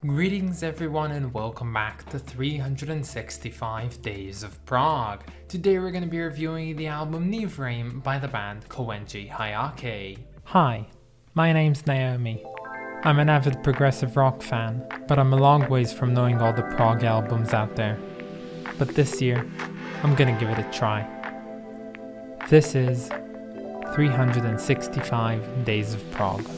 Greetings everyone and welcome back to 365 Days of Prog. Today we're going to be reviewing the album Nivraym by the band Koenjihyakkei. Hi, my name's Naomi. I'm an avid progressive rock fan, but I'm a long ways from knowing all the prog albums out there. But this year, I'm gonna give it a try. This is 365 Days of Prog.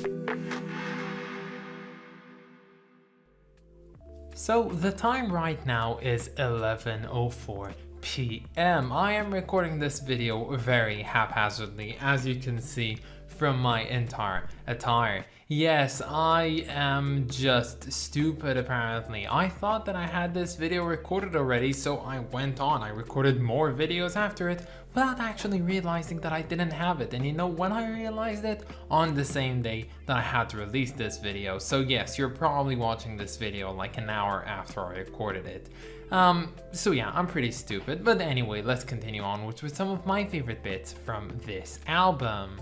So the time right now is 11:04 p.m. I am recording this video very haphazardly, as you can see from my entire attire. Yes, I am just stupid apparently. I thought that I had this video recorded already, so I went on. I recorded more videos after it without actually realizing that I didn't have it. And you know when I realized it? On the same day that I had to release this video. So yes, you're probably watching this video like an hour after I recorded it. So yeah, I'm pretty stupid. But anyway, let's continue on with some of my favorite bits from this album.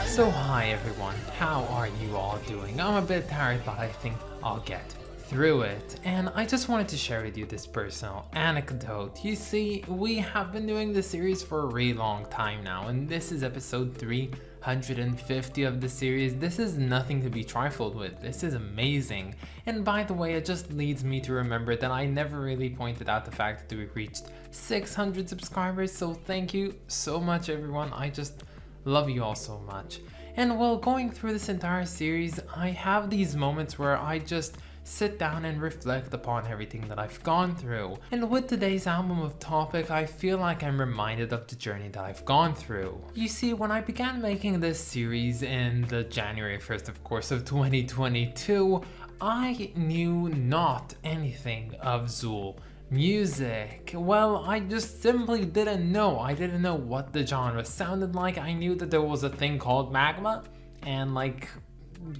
So hi everyone, how are you all doing? I'm a bit tired, but I think I'll get through it. And I just wanted to share with you this personal anecdote. You see, we have been doing this series for a really long time now, and this is episode 350 of the series. This is nothing to be trifled with. This is amazing. And by the way, it just leads me to remember that I never really pointed out the fact that we reached 600 subscribers, so thank you so much everyone. I just love you all so much. And while going through this entire series, I have these moments where I just sit down and reflect upon everything that I've gone through. And with today's album of topic, I feel like I'm reminded of the journey that I've gone through. You see, when I began making this series in the January 1st, of course, of 2022, I knew not anything of Zool music. Well, I just simply didn't know. I didn't know what the genre sounded like. I knew that there was a thing called magma and like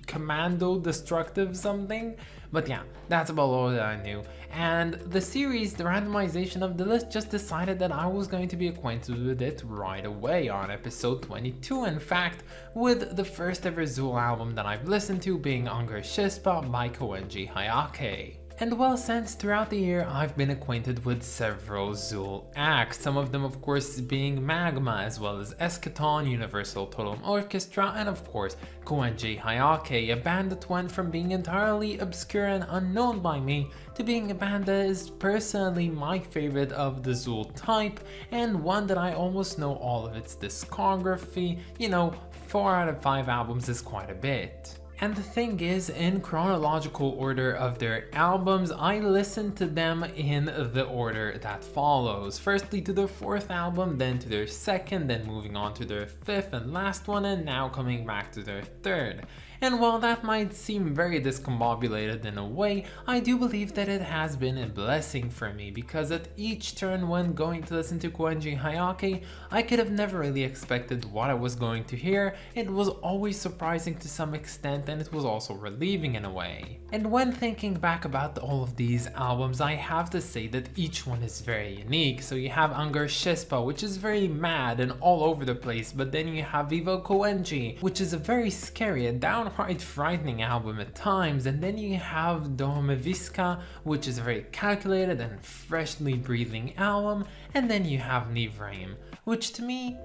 commando destructive something, but yeah, that's about all that I knew. And the series, the randomization of the list, just decided that I was going to be acquainted with it right away on episode 22. In fact, with the first ever Zool album that I've listened to being Unger Shispa by Koenjihyakkei. And well, since throughout the year I've been acquainted with several Zool acts, some of them of course being Magma, as well as Eschaton, Universal Total Orchestra, and of course Koenjihyakkei, a band that went from being entirely obscure and unknown by me to being a band that is personally my favorite of the Zool type, and one that I almost know all of its discography. You know, 4 out of 5 albums is quite a bit. And the thing is, in chronological order of their albums, I listened to them in the order that follows. Firstly to their fourth album, then to their second, then moving on to their fifth and last one, and now coming back to their third. And while that might seem very discombobulated in a way, I do believe that it has been a blessing for me, because at each turn when going to listen to Koenjihyakkei, I could have never really expected what I was going to hear. It was always surprising to some extent, and it was also relieving in a way. And when thinking back about all of these albums, I have to say that each one is very unique. So you have Anger Shispa, which is very mad and all over the place, but then you have Viva Koenji, which is a very scary and downright frightening album at times, and then you have Domeviska, which is a very calculated and freshly breathing album, and then you have Nivraym, which to me,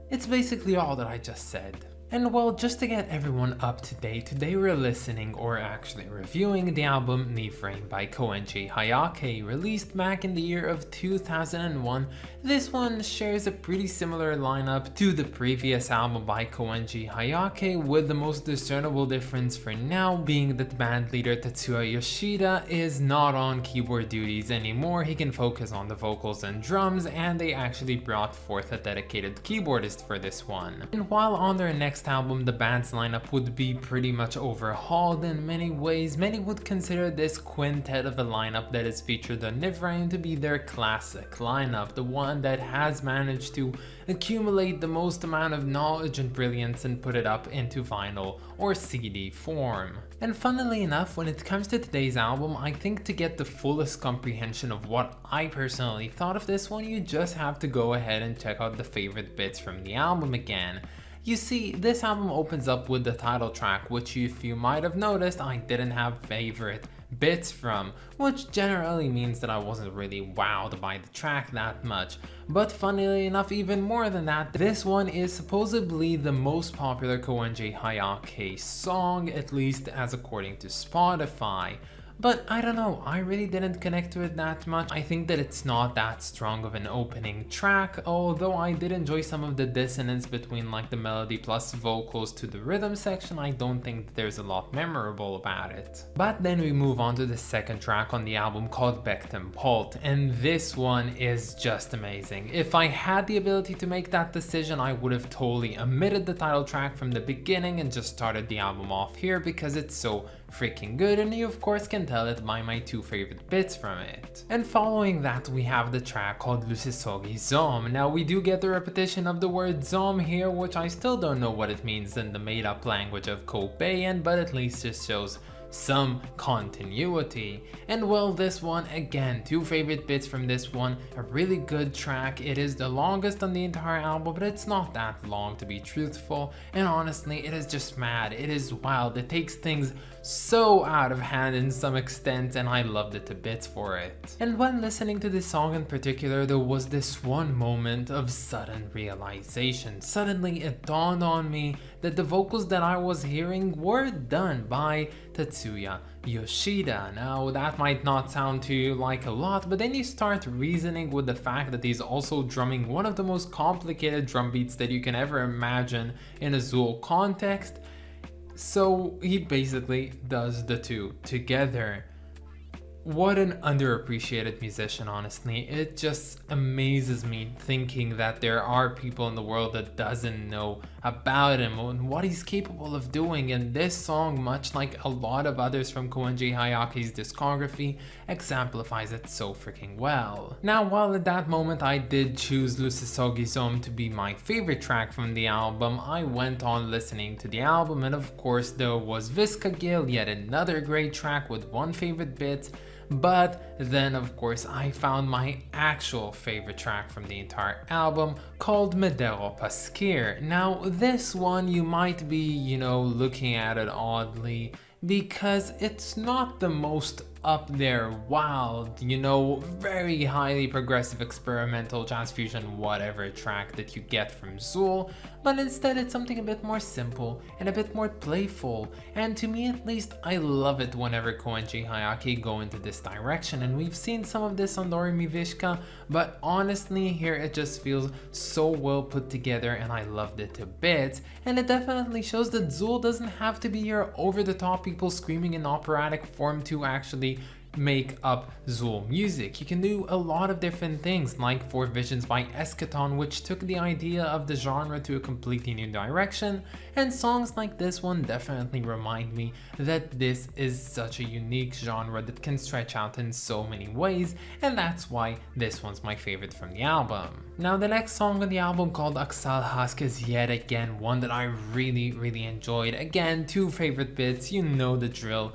it's basically all that I just said. And well, just to get everyone up to date, today we're listening, or actually reviewing, the album Nivraym by Koenjihyakkei, released back in the year of 2001. This one shares a pretty similar lineup to the previous album by Koenjihyakkei, with the most discernible difference for now being that band leader Tetsuya Yoshida is not on keyboard duties anymore. He can focus on the vocals and drums, and they actually brought forth a dedicated keyboardist for this one. And while on their next album the band's lineup would be pretty much overhauled in many ways, many would consider this quintet of a lineup that is featured on Nivraym to be their classic lineup, the one that has managed to accumulate the most amount of knowledge and brilliance and put it up into vinyl or CD form. And funnily enough, when it comes to today's album, I think to get the fullest comprehension of what I personally thought of this one, you just have to go ahead and check out the favorite bits from the album again. You see, this album opens up with the title track, which if you might have noticed, I didn't have favorite bits from, which generally means that I wasn't really wowed by the track that much. But funnily enough, even more than that, this one is supposedly the most popular Koenjihyakkei song, at least as according to Spotify. But I don't know, I really didn't connect to it that much. I think that it's not that strong of an opening track, although I did enjoy some of the dissonance between like the melody plus vocals to the rhythm section. I don't think that there's a lot memorable about it. But then we move on to the second track on the album called Beckham Pult, and this one is just amazing. If I had the ability to make that decision, I would have totally omitted the title track from the beginning and just started the album off here because it's so freaking good, and you of course can tell it by my two favorite bits from it. And following that we have the track called Lusisogi Zom. Now we do get the repetition of the word Zom here, which I still don't know what it means in the made up language of Korean, but at least just shows some continuity. And well, this one again, two favorite bits from this one, a really good track. It is the longest on the entire album, but it's not that long to be truthful, and honestly it is just mad, it is wild, it takes things so out of hand in some extent, and I loved it to bits for it. And when listening to this song in particular, there was this one moment of sudden realization. Suddenly it dawned on me that the vocals that I was hearing were done by Tetsuya Yoshida. Now that might not sound to you like a lot, but then you start reasoning with the fact that he's also drumming one of the most complicated drum beats that you can ever imagine in a Zool context. So he basically does the two together. What an underappreciated musician, honestly. It just amazes me thinking that there are people in the world that doesn't know about him and what he's capable of doing, and this song, much like a lot of others from Koenjihyakkei's discography, exemplifies it so freaking well. Now, while at that moment I did choose Lusisogi Zom to be my favorite track from the album, I went on listening to the album, and of course there was Viska Gil, yet another great track with one favorite bit. But then of course I found my actual favorite track from the entire album, called Medero Paskir. Now this one you might be, looking at it oddly, because it's not the most up there wild, you know, very highly progressive experimental jazz fusion whatever track that you get from Zool, but instead it's something a bit more simple and a bit more playful, and to me at least I love it whenever Koenjihyakkei go into this direction, and we've seen some of this on Doremi Vishka, but honestly here it just feels so well put together and I loved it a bit, and it definitely shows that Zool doesn't have to be your over-the-top people screaming in operatic form to actually make up Zool music. You can do a lot of different things, like Four Visions by Eschaton, which took the idea of the genre to a completely new direction, and songs like this one definitely remind me that this is such a unique genre that can stretch out in so many ways, and that's why this one's my favorite from the album. Now the next song on the album, called Aksal Hask, is yet again one that I really enjoyed. Again, two favorite bits, you know the drill.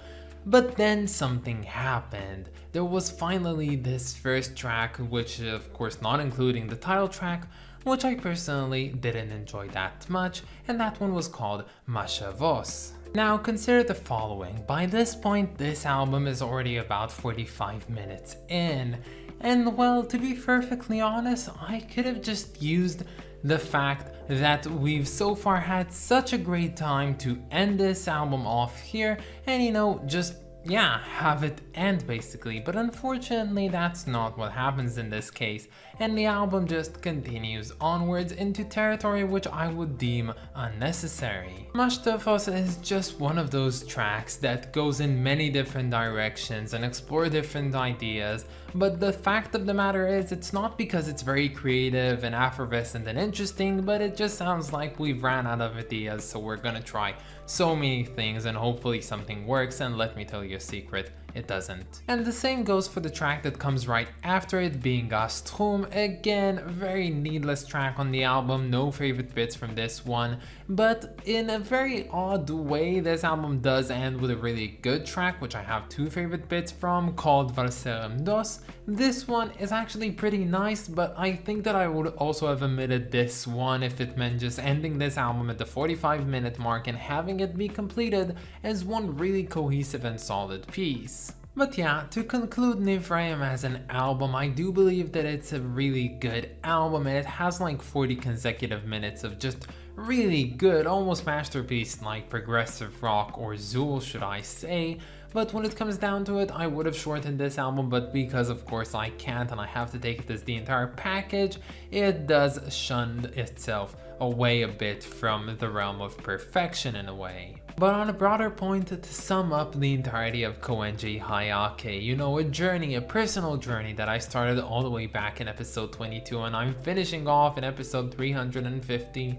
But then something happened. There was finally this first track, which of course not including the title track, which I personally didn't enjoy that much, and that one was called Mashavos. Now consider the following. By this point this album is already about 45 minutes in, and well, to be perfectly honest, I could have just used the fact that we've so far had such a great time to end this album off here and, you know, just have it end basically, but unfortunately that's not what happens in this case, and the album just continues onwards into territory which I would deem unnecessary. Mashtafos is just one of those tracks that goes in many different directions and explore different ideas, but the fact of the matter is it's not because it's very creative and effervescent and interesting, but it just sounds like we've ran out of ideas, so we're gonna try so many things and hopefully something works, and let me tell you a secret, it doesn't. And the same goes for the track that comes right after it, being Gastrum. Again, very needless track on the album, no favorite bits from this one, but in a very odd way this album does end with a really good track, which I have two favorite bits from, called Valserem Dos. This one is actually pretty nice, but I think that I would also have omitted this one if it meant just ending this album at the 45-minute mark and having it be completed as one really cohesive and solid piece. But yeah, to conclude Nivraym as an album, I do believe that it's a really good album, and it has like 40 consecutive minutes of just really good, almost masterpiece like progressive rock, or Zool should I say. But when it comes down to it, I would have shortened this album, but because of course I can't and I have to take it as the entire package, it does shun itself away a bit from the realm of perfection in a way. But on a broader point, to sum up the entirety of Koenjihyakkei, you know, a journey, a personal journey that I started all the way back in episode 22 and I'm finishing off in episode 350,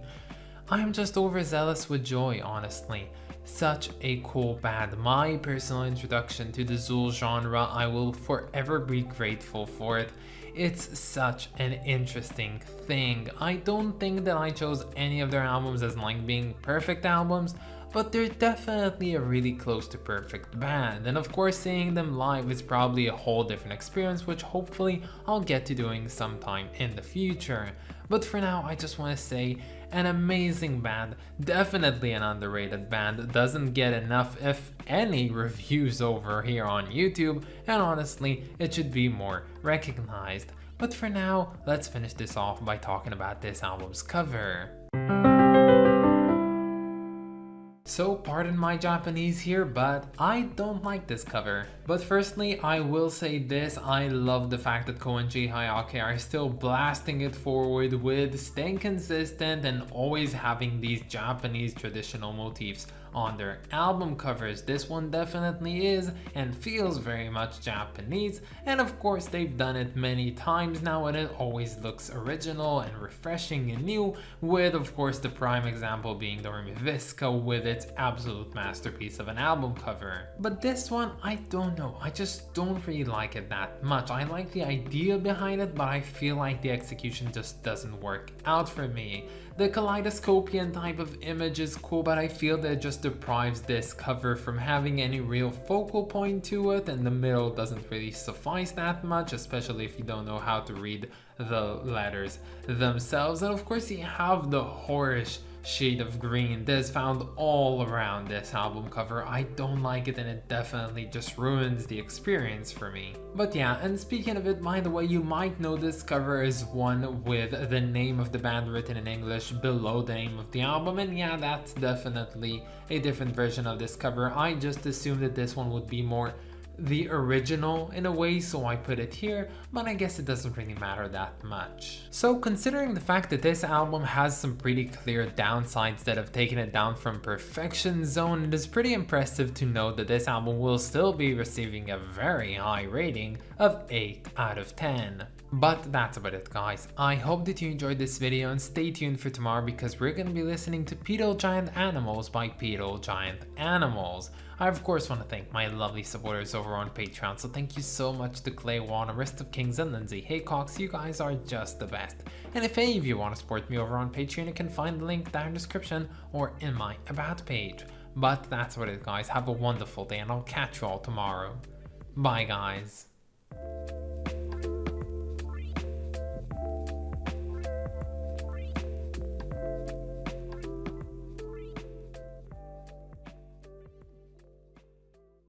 I'm just overzealous with joy, honestly. Such a cool band, my personal introduction to the Zool genre. I will forever be grateful for it. It's such an interesting thing. I don't think that I chose any of their albums as like being perfect albums, but they're definitely a really close to perfect band, and of course seeing them live is probably a whole different experience, which hopefully I'll get to doing sometime in the future. But for now I just want to say, an amazing band, definitely an underrated band, doesn't get enough if any reviews over here on YouTube, and honestly it should be more recognized. But for now, let's finish this off by talking about this album's cover. So pardon my Japanese here, but I don't like this cover. But firstly, I will say this, I love the fact that Koenjihyakkei are still blasting it forward with staying consistent and always having these Japanese traditional motifs on their album covers. This one definitely is and feels very much Japanese, and of course they've done it many times now and it always looks original and refreshing and new, with of course the prime example being Doremi Vishka with its absolute masterpiece of an album cover. But this one, I don't know, I just don't really like it that much. I like the idea behind it, but I feel like the execution just doesn't work out for me. The kaleidoscopian type of image is cool, but I feel that it just deprives this cover from having any real focal point to it, and the middle doesn't really suffice that much, especially if you don't know how to read the letters themselves. And of course you have the whorish shade of green that is found all around this album cover. I don't like it, and it definitely just ruins the experience for me. But yeah, and speaking of it, by the way, you might know this cover is one with the name of the band written in English below the name of the album, and yeah, that's definitely a different version of this cover. I just assumed that this one would be more the original in a way, so I put it here, but I guess it doesn't really matter that much. So considering the fact that this album has some pretty clear downsides that have taken it down from perfection zone, it is pretty impressive to note that this album will still be receiving a very high rating of 8 out of 10. But that's about it, guys. I hope that you enjoyed this video, and stay tuned for tomorrow because we're going to be listening to Pedal Giant Animals by Pedal Giant Animals. I of course want to thank my lovely supporters over on Patreon, so thank you so much to Clay Wan, Arist of Kings, and Lindsay Haycox. You guys are just the best. And if any of you want to support me over on Patreon, you can find the link down in the description or in my About page. But that's about it, guys. Have a wonderful day, and I'll catch you all tomorrow. Bye, guys.